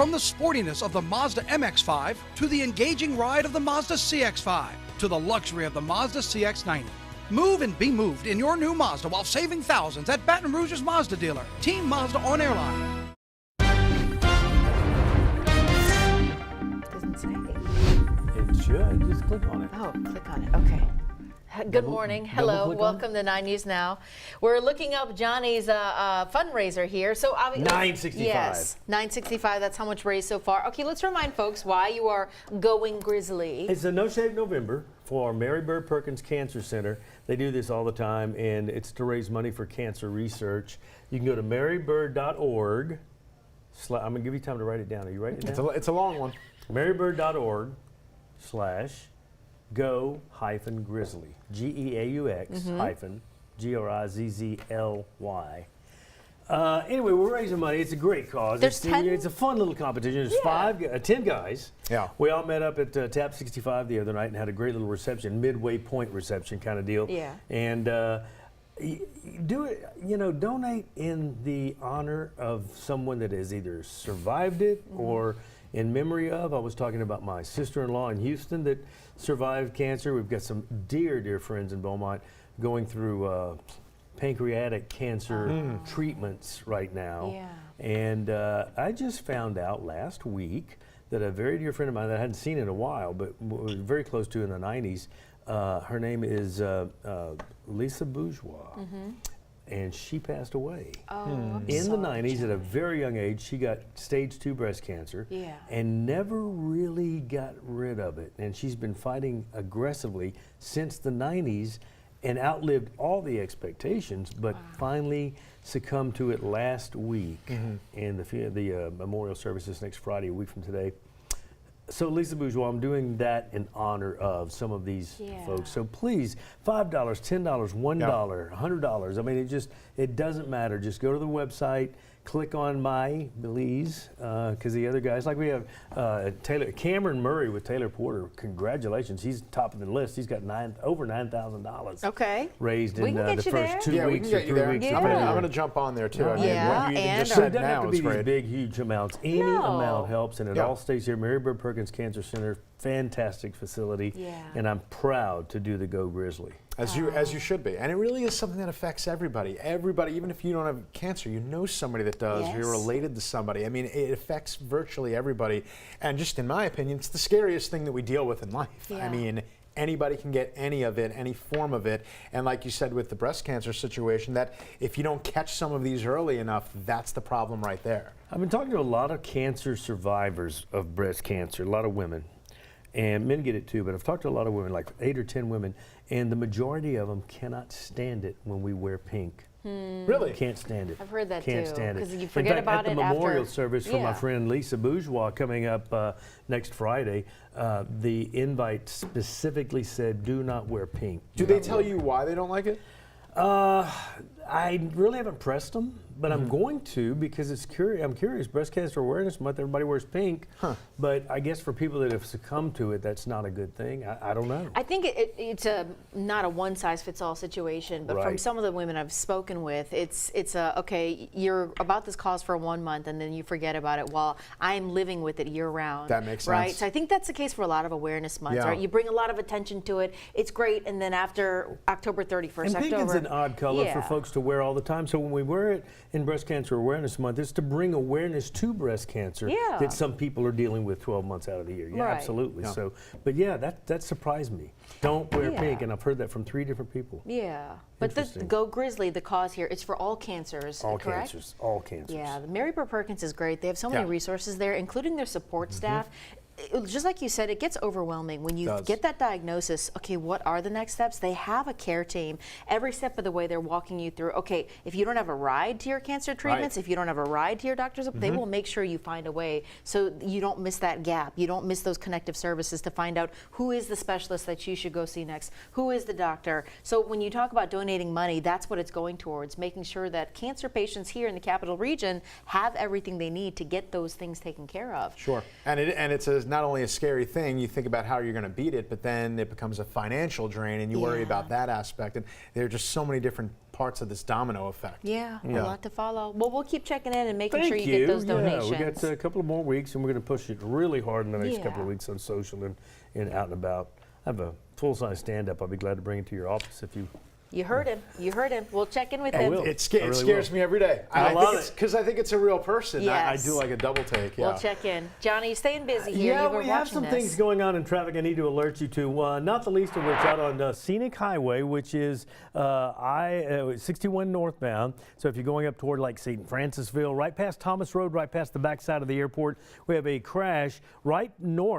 From the sportiness of the Mazda MX-5 to the engaging ride of the Mazda CX-5 to the luxury of the Mazda CX-90. Move and be moved in your new Mazda while saving thousands at Baton Rouge's Mazda dealer. Team Mazda on Airline. Doesn't say. It should. Just click on it. Oh, click on it. Okay. Good morning. Hello. Welcome to 9 News Now. We're looking up Johnny's fundraiser here. So $965. Yes, $965. That's how much raised so far. Okay, let's remind folks why you are going Grizzly. It's a No Shave November for Mary Bird Perkins Cancer Center. They do this all the time, and it's to raise money for cancer research. You can go to marybird.org. I'm going to give you time to write it down. Are you writing it down? It's a long one. marybird.org/go-grizzly. GEAUX hyphen GRIZZLY. Anyway, we're raising money. It's a great cause. It's a fun little competition. There's 10 guys. Yeah. We all met up at Tap 65 the other night and had a great little reception, midway point reception kind of deal. Yeah. And do it, donate in the honor of someone that has either survived it or in memory of. I was talking about my sister-in-law in Houston that survived cancer. We've got some dear friends in Beaumont going through pancreatic cancer treatments right now. Yeah. And I just found out last week that a very dear friend of mine that I hadn't seen in a while, but was very close to in the 90s, her name is Lisa Bourgeois. And she passed away. In the 90s at a very young age. She got stage 2 breast cancer and never really got rid of it. And she's been fighting aggressively since the 90s and outlived all the expectations, but finally succumbed to it last week. And the memorial service is next Friday, a week from today. So Lisa Bourgeois, I'm doing that in honor of some of these folks. So please, $5, $10, $1, $100. I mean, it doesn't matter. Just go to the website, click on my Belize, because the other guys, like we have Cameron Murray with Taylor Porter. Congratulations, he's top of the list. He's got over $9,000 raised in the first 2 weeks or 3 weeks. I'm going to jump on there too. I mean, what you just so it said doesn't have now to be is these great. big, huge amounts. Any amount helps, and it all stays here. Mary Bird Perkins Cancer Center, fantastic facility, and I'm proud to do the Go Grizzly. As you should be. And it really is something that affects everybody. Everybody, even if you don't have cancer, you know somebody that does, or you're related to somebody. I mean, it affects virtually everybody. And just in my opinion, it's the scariest thing that we deal with in life. I mean, anybody can get any of it, any form of it. And like you said with the breast cancer situation, that if you don't catch some of these early enough, that's the problem right there. I've been talking to a lot of cancer survivors of breast cancer, a lot of women. And men get it too, but I've talked to a lot of women, like 8 or 10 women, and the majority of them cannot stand it when we wear pink. Really? Can't stand it. I've heard that Can't too. stand it. Because you forget about it after. At the memorial after, service for my friend Lisa Bourgeois coming up next Friday, the invite specifically said, do not wear pink. Do they tell you why they don't like it? I really haven't pressed them, but I'm going to, because it's curious. I'm curious. Breast Cancer Awareness Month, everybody wears pink, but I guess for people that have succumbed to it, that's not a good thing. I don't know. I think it's not a one-size-fits-all situation, but from some of the women I've spoken with, it's okay, you're about this cause for 1 month, and then you forget about it while I'm living with it year-round. That makes sense. Right? So I think that's the case for a lot of awareness months, right? You bring a lot of attention to it, it's great, and then after October 31st, and pink is an odd color for folks to wear all the time, so when we wear it in Breast Cancer Awareness Month, it's to bring awareness to breast cancer that some people are dealing with 12 months out of the year. Absolutely. So, but that surprised me. Don't wear pink, and I've heard that from 3 different people. But the Go Grizzly, the cause here, it's for all cancers, all correct? Cancers, all cancers. Yeah, the Mary Bird Perkins is great. They have so many resources there, including their support staff. Just like you said, it gets overwhelming when you get that diagnosis. Okay, what are the next steps? They have a care team. Every step of the way, they're walking you through, okay, if you don't have a ride to your cancer treatments, if you don't have a ride to your doctor's, they will make sure you find a way so you don't miss that gap. You don't miss those connective services to find out who is the specialist that you should go see next, who is the doctor. So when you talk about donating money, that's what it's going towards, making sure that cancer patients here in the capital region have everything they need to get those things taken care of. Sure. And it's a not only a scary thing, you think about how you're going to beat it, but then it becomes a financial drain, and you worry about that aspect. And there are just so many different parts of this domino effect. Yeah, a lot to follow. Well, we'll keep checking in and making sure you get those donations. We got a couple of more weeks, and we're going to push it really hard in the next couple of weeks on social and out and about. I have a full-size stand-up. I'll be glad to bring it to your office if you... You heard him. You heard him. We'll check in with him. It scares me every day. I love it. Because I think it's a real person. Yes. I do like a double take. We'll check in. Johnny, staying busy here. Yeah, we have some things going on in traffic I need to alert you to, not the least of which out on Scenic Highway, which is 61 northbound. So if you're going up toward like St. Francisville, right past Thomas Road, right past the backside of the airport, we have a crash right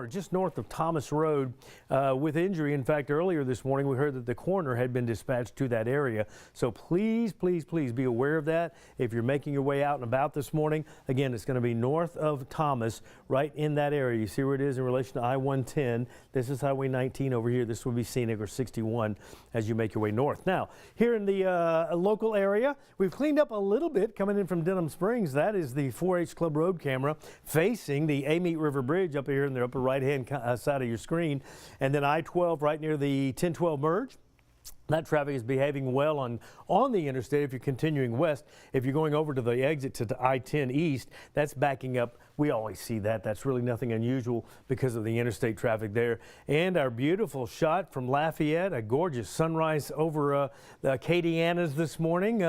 just north of Thomas Road with injury. In fact, earlier this morning, we heard that the coroner had been dispatched to that area. So please, please, please be aware of that. If you're making your way out and about this morning, again, it's going to be north of Thomas, right in that area. You see where it is in relation to I-110. This is Highway 19 over here. This will be Scenic or 61 as you make your way north. Now, here in the local area, we've cleaned up a little bit coming in from Denham Springs. That is the 4-H Club Road camera facing the Amite River Bridge up here in the upper right-hand side of your screen. And then I-12 right near the 1012 merge. That traffic is behaving well on the interstate if you're continuing west. If you're going over to the exit to the I-10 east, that's backing up. We always see that. That's really nothing unusual because of the interstate traffic there. And our beautiful shot from Lafayette, a gorgeous sunrise over the Acadianas this morning.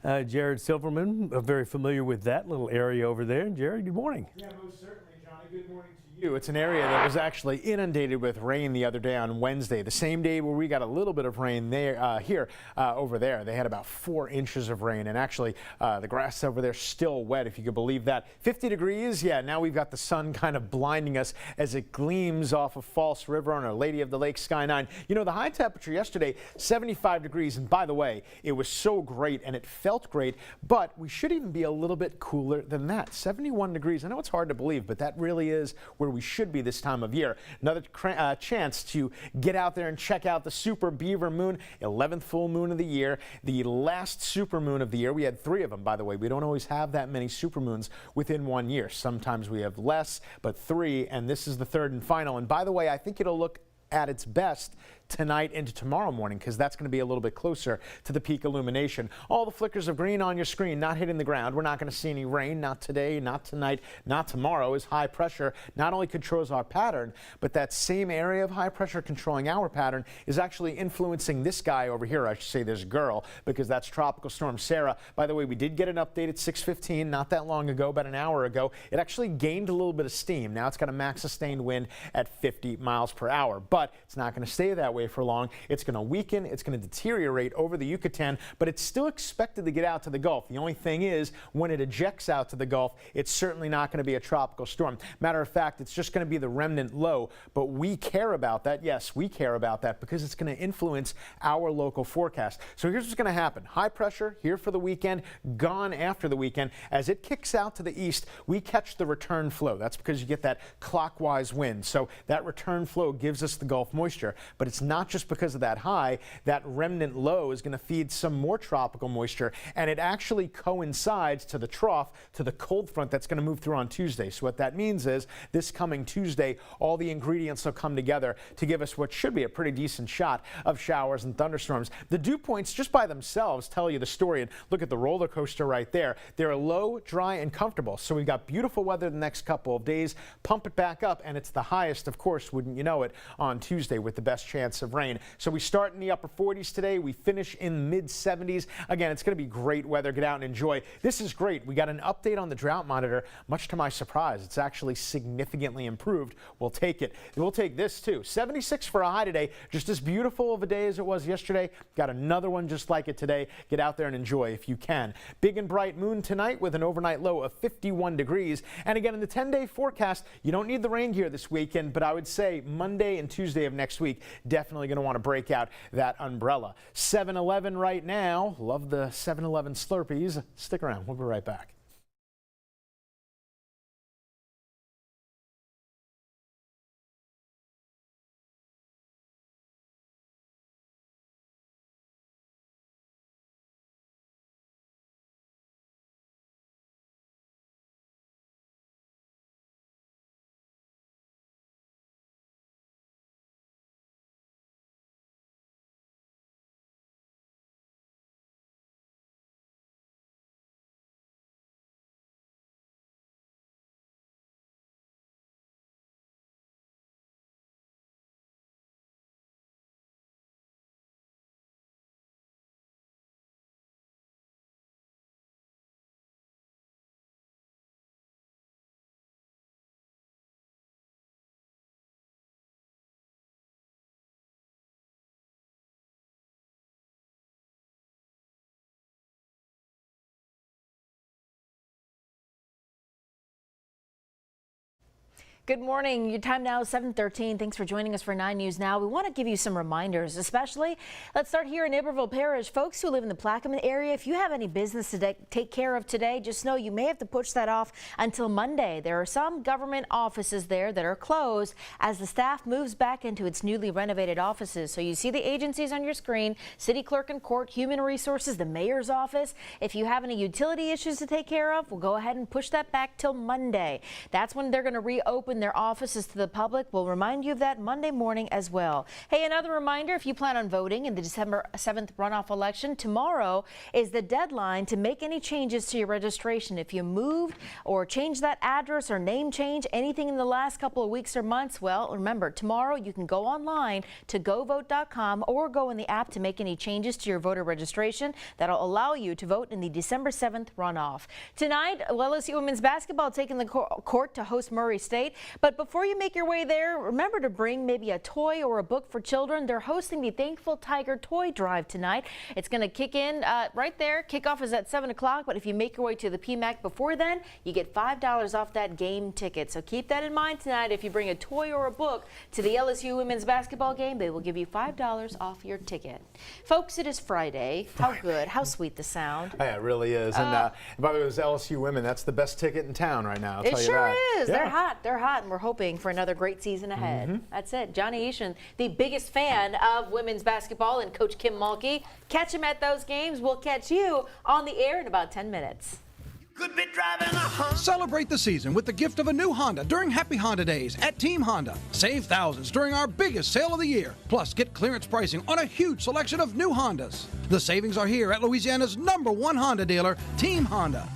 Jared Silverman, very familiar with that little area over there. Jared, good morning. Yeah, most certainly, Johnny. Good morning to you. It's an area that was actually inundated with rain the other day on Wednesday, the same day where we got a little bit of rain there. Over there, they had about 4 inches of rain, and actually the grass over there still wet, if you could believe that. 50 degrees, yeah, now we've got the sun kind of blinding us as it gleams off of False River on Our Lady of the Lake Skyline. You know, the high temperature yesterday, 75 degrees, and by the way, it was so great and it felt great, but we should even be a little bit cooler than that. 71 degrees, I know it's hard to believe, but that really is where we should be this time of year. Another chance to get out there and check out the Super Beaver Moon, 11th full moon of the year, the last super moon of the year. We had 3 of them, by the way. We don't always have that many super moons within 1 year. Sometimes we have less, but 3, and this is the 3rd and final. And by the way, I think it'll look at its best tonight into tomorrow morning, because that's going to be a little bit closer to the peak illumination. All the flickers of green on your screen not hitting the ground. We're not going to see any rain, not today, not tonight, not tomorrow, as high pressure not only controls our pattern, but that same area of high pressure controlling our pattern is actually influencing this guy over here. I should say this girl, because that's Tropical Storm Sarah. By the way, we did get an update at 6:15 not that long ago, about an hour ago. It actually gained a little bit of steam. Now it's got a max sustained wind at 50 miles per hour, but it's not going to stay that way for long. It's going to weaken, it's going to deteriorate over the Yucatan, but it's still expected to get out to the Gulf. The only thing is, when it ejects out to the Gulf, it's certainly not going to be a tropical storm. Matter of fact, it's just going to be the remnant low, but we care about that. Yes, we care about that because it's going to influence our local forecast. So here's what's going to happen. High pressure here for the weekend, gone after the weekend. As it kicks out to the east, we catch the return flow. That's because you get that clockwise wind. So that return flow gives us the Gulf moisture, but it's not just because of that high. That remnant low is going to feed some more tropical moisture, and it actually coincides to the trough, to the cold front that's going to move through on Tuesday. So what that means is this coming Tuesday, all the ingredients will come together to give us what should be a pretty decent shot of showers and thunderstorms. The dew points just by themselves tell you the story, and look at the roller coaster right there. They're low, dry, and comfortable. So we've got beautiful weather the next couple of days. Pump it back up, and it's the highest, of course, wouldn't you know it, on Tuesday with the best chance of rain. So we start in the upper 40s today. We finish in mid 70s. Again, it's going to be great weather. Get out and enjoy. This is great. We got an update on the drought monitor. Much to my surprise, it's actually significantly improved. We'll take it. We'll take this too. 76 for a high today. Just as beautiful of a day as it was yesterday. Got another one just like it today. Get out there and enjoy if you can. Big and bright moon tonight with an overnight low of 51 degrees. And again, in the 10-day forecast, you don't need the rain gear this weekend, but I would say Monday and Tuesday of next week, definitely going to want to break out that umbrella. 7-Eleven right now. Love the 7-Eleven Slurpees. Stick around. We'll be right back. Good morning. Your time now is 7:13. Thanks for joining us for 9 News Now. We want to give you some reminders, especially let's start here in Naperville Parish. Folks who live in the Plaquemine area, if you have any business to take care of today, just know you may have to push that off until Monday. There are some government offices there that are closed as the staff moves back into its newly renovated offices. So you see the agencies on your screen: City Clerk and Court, Human Resources, the Mayor's office. If you have any utility issues to take care of, we'll go ahead and push that back till Monday. That's when they're going to reopen their offices to the public. We'll remind you of that Monday morning as well. Hey, another reminder, if you plan on voting in the December 7th runoff election, tomorrow is the deadline to make any changes to your registration. If you moved or changed that address or name change, anything in the last couple of weeks or months, well, remember, tomorrow you can go online to govote.com or go in the app to make any changes to your voter registration that'll allow you to vote in the December 7th runoff. Tonight, LSU women's basketball taking the court to host Murray State. But before you make your way there, remember to bring maybe a toy or a book for children. They're hosting the Thankful Tiger Toy Drive tonight. It's going to kick in right there. Kickoff is at 7 o'clock, but if you make your way to the PMAC before then, you get $5 off that game ticket. So keep that in mind tonight. If you bring a toy or a book to the LSU women's basketball game, they will give you $5 off your ticket. Folks, it is Friday. How good, how sweet the sound. Yeah, it really is. And by the way, it was LSU women. That's the best ticket in town right now. I'll tell it you sure that. is. Yeah. They're hot, and we're hoping for another great season ahead. That's it. Johnny Eashan, the biggest fan of women's basketball, and Coach Kim Mulkey. Catch him at those games. We'll catch you on the air in about 10 minutes. Could be driving a Honda. Celebrate the season with the gift of a new Honda during Happy Honda Days at Team Honda. Save thousands during our biggest sale of the year. Plus, get clearance pricing on a huge selection of new Hondas. The savings are here at Louisiana's #1 Honda dealer, Team Honda.